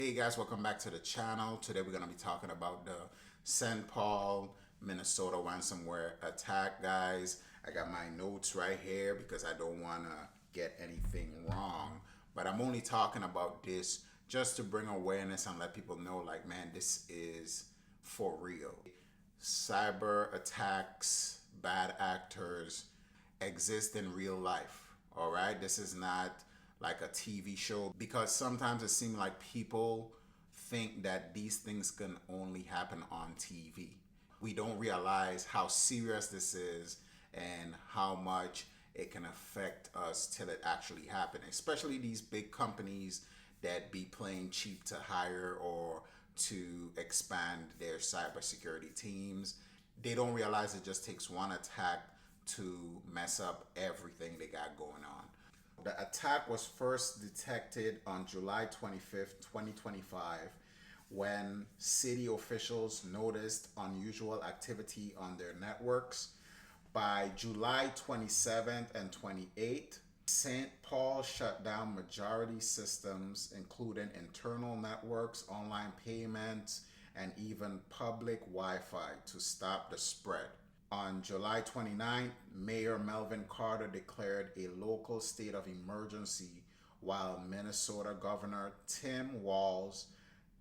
Hey guys, welcome back to the channel. Today we're going to be talking about the St. Paul, Minnesota ransomware attack, guys. I got my notes right here because I don't want to get anything wrong. But I'm only talking about this just to bring awareness and let people know, like, man, this is for real. Cyber attacks, bad actors exist in real life. All right, this is not like a TV show, because sometimes it seems like people think that these things can only happen on TV. We don't realize how serious this is and how much it can affect us till it actually happens, especially these big companies that be playing cheap to hire or to expand their cybersecurity teams. They don't realize it just takes one attack to mess up everything they got going on. The attack was first detected on July 25th, 2025, when city officials noticed unusual activity on their networks. By July 27th and 28th, St. Paul shut down majority systems, including internal networks, online payments, and even public Wi-Fi to stop the spread. On July 29th, Mayor Melvin Carter declared a local state of emergency, while Minnesota Governor Tim Walz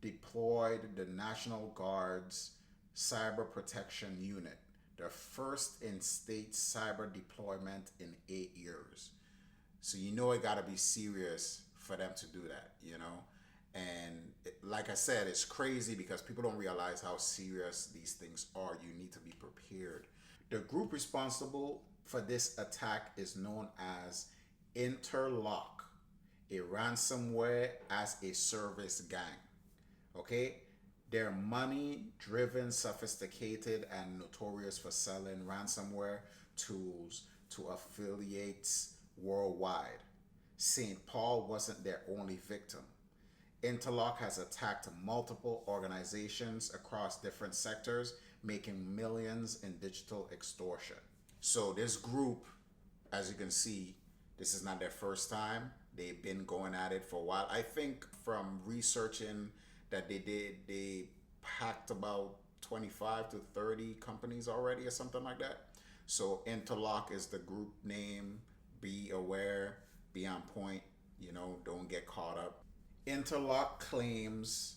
deployed the National Guard's Cyber Protection Unit, the first in-state cyber deployment in 8 years. So you know it got to be serious for them to do that. And like I said, it's crazy because people don't realize how serious these things are. You need to be prepared. The group responsible for this attack is known as Interlock, a ransomware as a service gang. Okay? They're money-driven, sophisticated, and notorious for selling ransomware tools to affiliates worldwide. St. Paul wasn't their only victim. Interlock has attacked multiple organizations across different sectors, making millions in digital extortion. So this group, as you can see, this is not their first time. They've been going at it for a while. I think from researching that they did, they hacked about 25 to 30 companies already or something like that. So Interlock is the group name. Be aware, be on point, don't get caught up. Interlock claims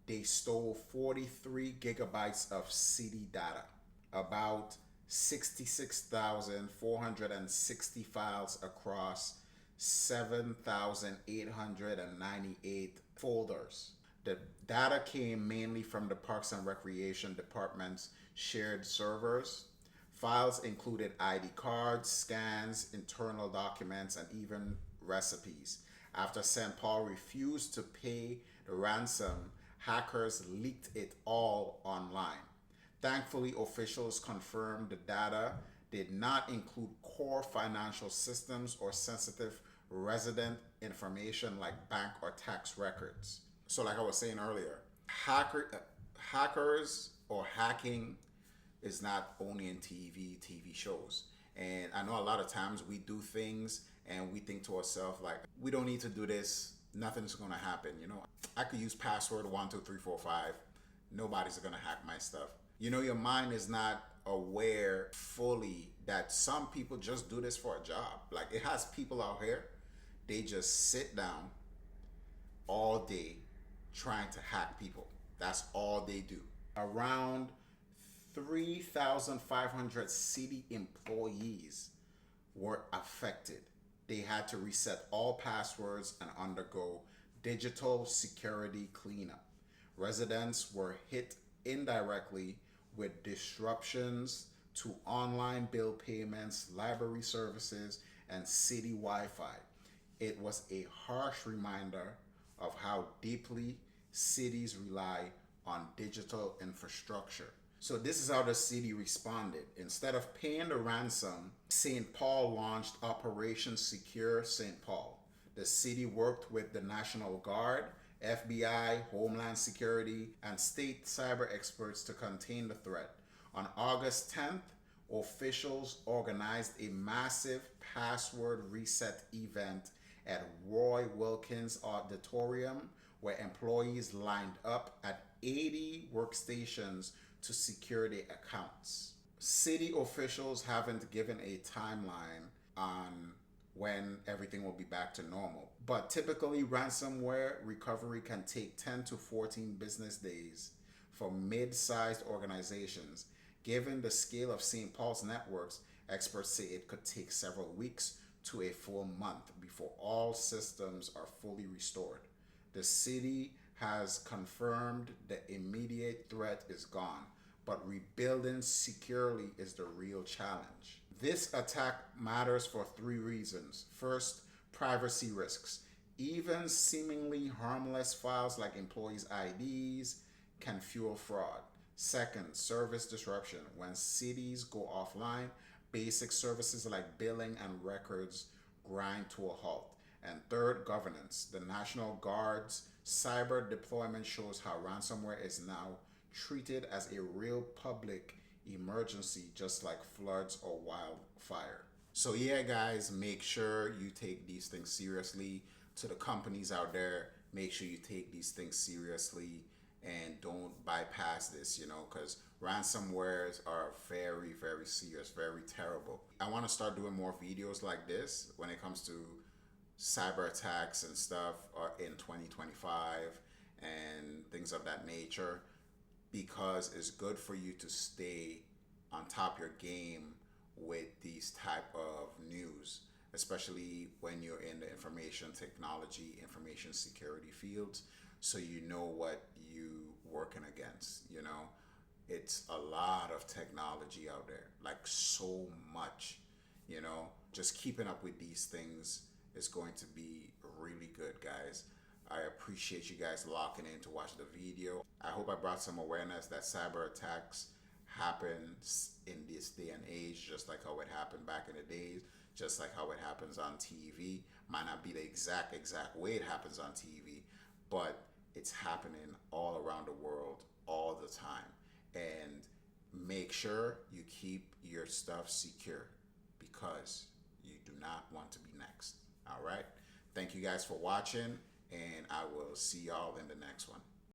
they stole 43 gigabytes of CD data, about 66,460 files across 7,898 folders. The data came mainly from the Parks and Recreation Department's shared servers. Files included ID cards, scans, internal documents, and even recipes. After St. Paul refused to pay the ransom, hackers leaked it all online. Thankfully, officials confirmed the data did not include core financial systems or sensitive resident information like bank or tax records. So like I was saying earlier, hackers or hacking is not only in TV shows. And I know a lot of times we do things and we think to ourselves, like, we don't need to do this. Nothing's going to happen. I could use password 12345. Nobody's going to hack my stuff. Your mind is not aware fully that some people just do this for a job. Like, it has people out here, they just sit down all day trying to hack people. That's all they do. Around 3,500 city employees were affected. They had to reset all passwords and undergo digital security cleanup. Residents were hit indirectly with disruptions to online bill payments, library services, and city Wi-Fi. It was a harsh reminder of how deeply cities rely on digital infrastructure. So this is how the city responded. Instead of paying the ransom, St. Paul launched Operation Secure St. Paul. The city worked with the National Guard, FBI, Homeland Security, and state cyber experts to contain the threat. On August 10th, officials organized a massive password reset event at Roy Wilkins Auditorium, where employees lined up at 80 workstations to secure their accounts. City officials haven't given a timeline on when everything will be back to normal. But typically, ransomware recovery can take 10 to 14 business days for mid-sized organizations. Given the scale of St. Paul's networks, experts say it could take several weeks to a full month before all systems are fully restored. The city has confirmed the immediate threat is gone, but rebuilding securely is the real challenge. This attack matters for three reasons. First, privacy risks. Even seemingly harmless files like employees' IDs can fuel fraud. Second, service disruption. When cities go offline, basic services like billing and records grind to a halt. And third, governance. The National Guard's cyber deployment shows how ransomware is now treated as a real public emergency, just like floods or wildfire. So yeah, guys, make sure you take these things seriously. To the companies out there, make sure you take these things seriously and don't bypass this, because ransomwares are very, very serious, very terrible. I want to start doing more videos like this when it comes to cyber attacks and stuff in 2025 and things of that nature, because it's good for you to stay on top of your game with these type of news, especially when you're in the information technology, information security fields, so you know what you working against. It's a lot of technology out there, like so much. Just keeping up with these things is going to be really good, guys. I appreciate you guys locking in to watch the video. I hope I brought some awareness that cyber attacks happen in this day and age, just like how it happened back in the days, just like how it happens on TV. Might not be the exact way it happens on TV, but it's happening all around the world all the time. And make sure you keep your stuff secure, because you do not want to be next. All right. Thank you guys for watching, and I will see y'all in the next one.